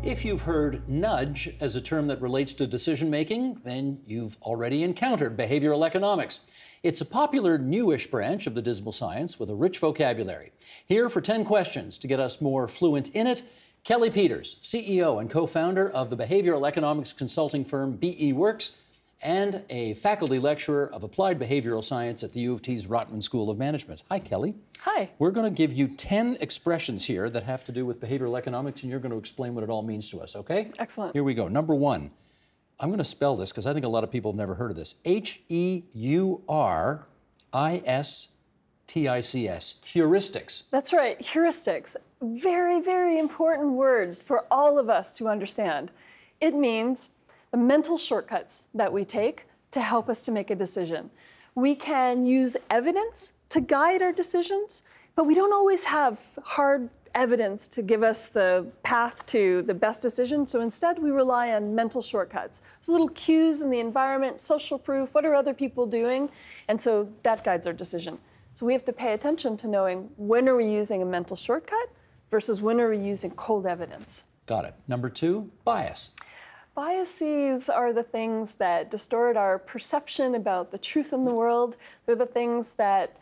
If you've heard nudge as a term that relates to decision-making, then you've already encountered behavioral economics. It's a popular newish branch of the dismal science with a rich vocabulary. Here for 10 questions to get us more fluent in it, Kelly Peters, CEO and co-founder of the behavioral economics consulting firm BEworks, and a faculty lecturer of applied behavioral science at the U of T's Rotman School of Management. Hi, Kelly. Hi. We're going to give you 10 expressions here that have to do with behavioral economics, and you're going to explain what it all means to us, okay? Excellent. Here we go. Number one. I'm going to spell this because I think a lot of people have never heard of this. Heuristics. Heuristics. That's right, heuristics. Very, very important word for all of us to understand. It means the mental shortcuts that we take to help us to make a decision. We can use evidence to guide our decisions, but we don't always have hard evidence to give us the path to the best decision. So instead, we rely on mental shortcuts. So little cues in the environment, social proof, what are other people doing? And so that guides our decision. So we have to pay attention to knowing when are we using a mental shortcut versus when are we using cold evidence. Got it. Number two, bias. Biases are the things that distort our perception about the truth in the world. They're the things that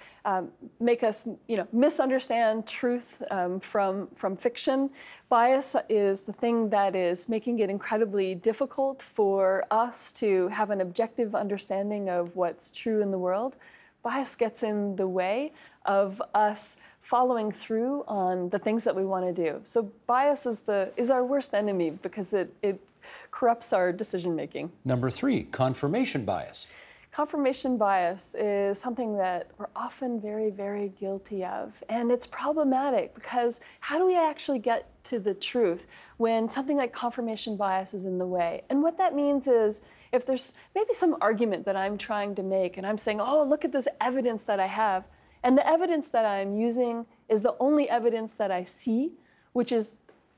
make us, misunderstand truth from fiction. Bias is the thing that is making it incredibly difficult for us to have an objective understanding of what's true in the world. Bias gets in the way of us following through on the things that we want to do. So bias is our worst enemy because it corrupts our decision-making. Number three, confirmation bias. Confirmation bias is something that we're often very, very guilty of. And it's problematic because how do we actually get to the truth when something like confirmation bias is in the way? And what that means is if there's maybe some argument that I'm trying to make and I'm saying, oh, look at this evidence that I have, and the evidence that I'm using is the only evidence that I see, which is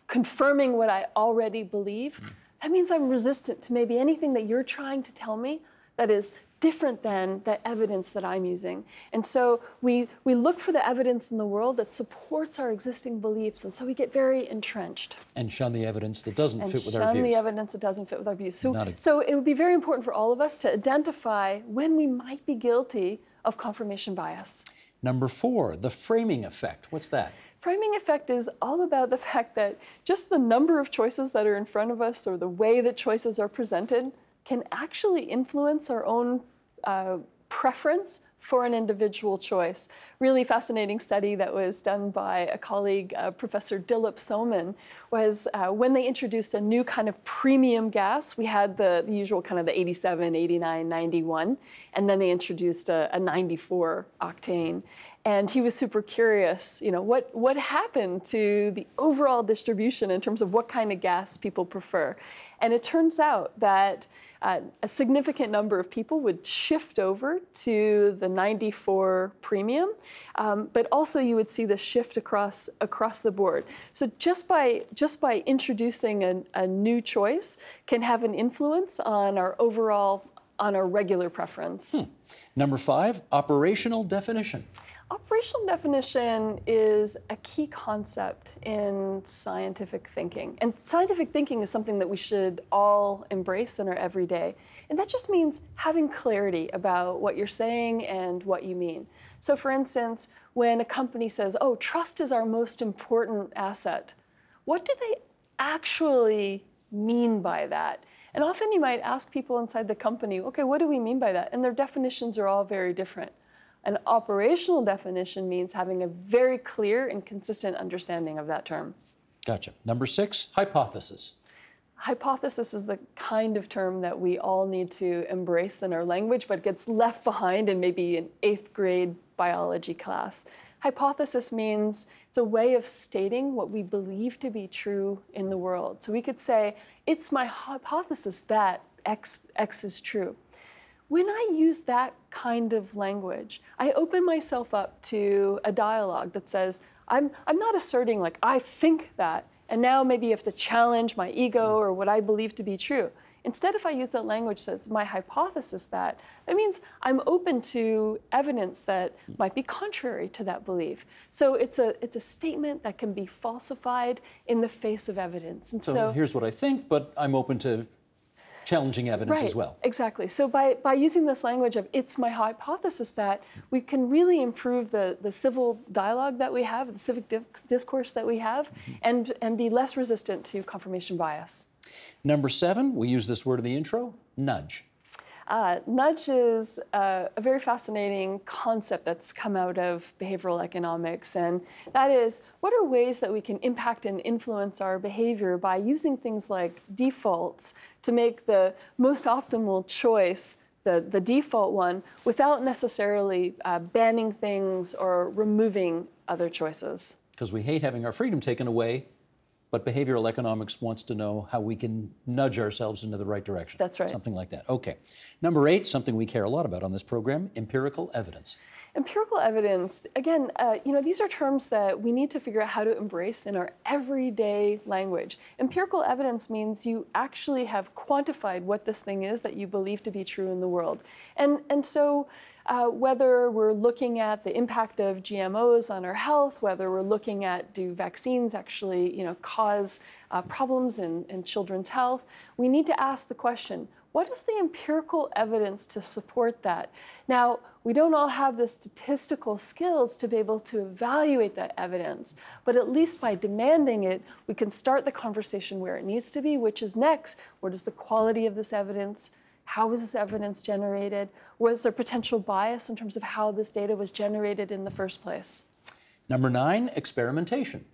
confirming what I already believe, that means I'm resistant to maybe anything that you're trying to tell me that is different than the evidence that I'm using. And so we look for the evidence in the world that supports our existing beliefs, and so we get very entrenched. And shun the evidence that doesn't fit with our views. And shun the evidence that doesn't fit with our views. So it would be very important for all of us to identify when we might be guilty of confirmation bias. Number four, the framing effect. What's that? Framing effect is all about the fact that just the number of choices that are in front of us or the way that choices are presented can actually influence our own preference for an individual choice. Really fascinating study that was done by a colleague, Professor Dilip Soman, was when they introduced a new kind of premium gas. We had the usual kind of the 87, 89, 91, and then they introduced a 94 octane. And he was super curious, what happened to the overall distribution in terms of what kind of gas people prefer. And it turns out that a significant number of people would shift over to the 94 premium, but also you would see the shift across the board. So just by introducing a new choice can have an influence on our regular preference. Number five, operational definition. Operational definition is a key concept in scientific thinking. And scientific thinking is something that we should all embrace in our everyday. And that just means having clarity about what you're saying and what you mean. So for instance, when a company says, oh, trust is our most important asset, what do they actually mean by that? And often you might ask people inside the company, okay, what do we mean by that? And their definitions are all very different. An operational definition means having a very clear and consistent understanding of that term. Gotcha. Number six, hypothesis. Hypothesis is the kind of term that we all need to embrace in our language, but gets left behind in maybe an 8th grade biology class. Hypothesis means it's a way of stating what we believe to be true in the world. So we could say, it's my hypothesis that X is true. When I use that kind of language, I open myself up to a dialogue that says, I'm not asserting like, I think that, and now maybe you have to challenge my ego or what I believe to be true. Instead, if I use that language that says my hypothesis that means I'm open to evidence that might be contrary to that belief. So it's a statement that can be falsified in the face of evidence. And so here's what I think, but I'm open to challenging evidence as well. Exactly. So by using this language of it's my hypothesis that, we can really improve the civil dialogue that we have, the civic discourse that we have, and be less resistant to confirmation bias. Number 7, we use this word in the intro, nudge. Nudge is a very fascinating concept that's come out of behavioral economics, and that is, what are ways that we can impact and influence our behavior by using things like defaults to make the most optimal choice the default one without necessarily banning things or removing other choices. Because we hate having our freedom taken away, but behavioral economics wants to know how we can nudge ourselves into the right direction. That's right. Something like that. Okay. Number 8, something we care a lot about on this program, empirical evidence. Empirical evidence, again, these are terms that we need to figure out how to embrace in our everyday language. Empirical evidence means you actually have quantified what this thing is that you believe to be true in the world. And so whether we're looking at the impact of GMOs on our health, whether we're looking at do vaccines actually cause problems in children's health, we need to ask the question, what is the empirical evidence to support that? Now, we don't all have the statistical skills to be able to evaluate that evidence, but at least by demanding it, we can start the conversation where it needs to be, which is next, what is the quality of this evidence? How was this evidence generated? Was there potential bias in terms of how this data was generated in the first place? Number 9, experimentation.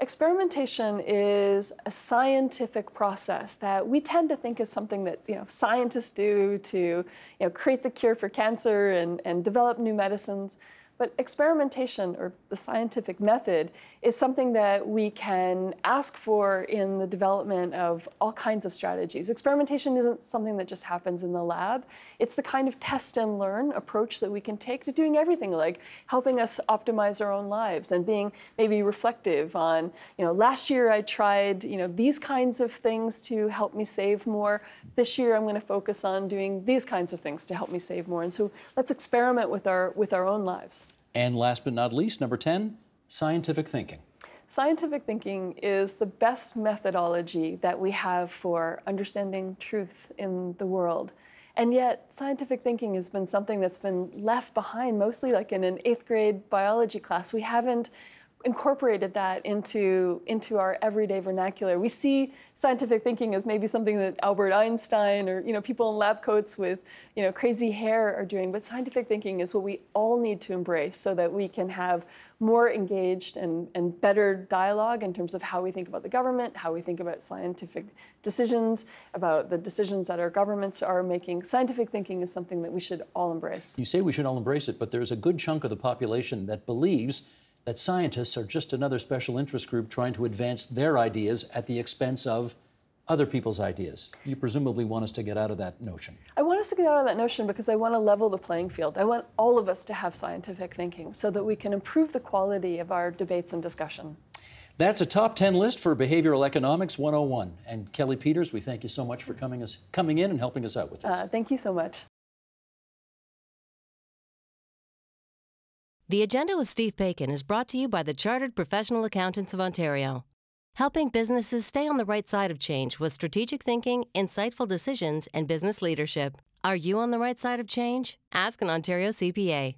Experimentation is a scientific process that we tend to think is something that scientists do to create the cure for cancer and develop new medicines. But experimentation, or the scientific method, is something that we can ask for in the development of all kinds of strategies. Experimentation isn't something that just happens in the lab. It's the kind of test and learn approach that we can take to doing everything, like helping us optimize our own lives and being maybe reflective on, last year I tried, these kinds of things to help me save more. This year I'm going to focus on doing these kinds of things to help me save more. And so let's experiment with our own lives. And last but not least, number 10, scientific thinking. Scientific thinking is the best methodology that we have for understanding truth in the world. And yet, scientific thinking has been something that's been left behind, mostly like in an 8th grade biology class. We haven't incorporated that into our everyday vernacular. We see scientific thinking as maybe something that Albert Einstein or people in lab coats with crazy hair are doing, but scientific thinking is what we all need to embrace so that we can have more engaged and better dialogue in terms of how we think about the government, how we think about scientific decisions, about the decisions that our governments are making. Scientific thinking is something that we should all embrace. You say we should all embrace it, but there's a good chunk of the population that believes that scientists are just another special interest group trying to advance their ideas at the expense of other people's ideas. You presumably want us to get out of that notion. I want us to get out of that notion because I want to level the playing field. I want all of us to have scientific thinking so that we can improve the quality of our debates and discussion. That's a top 10 list for Behavioral Economics 101. And Kelly Peters, we thank you so much for coming in and helping us out with this. Thank you so much. The Agenda with Steve Bacon is brought to you by the Chartered Professional Accountants of Ontario, helping businesses stay on the right side of change with strategic thinking, insightful decisions, and business leadership. Are you on the right side of change? Ask an Ontario CPA.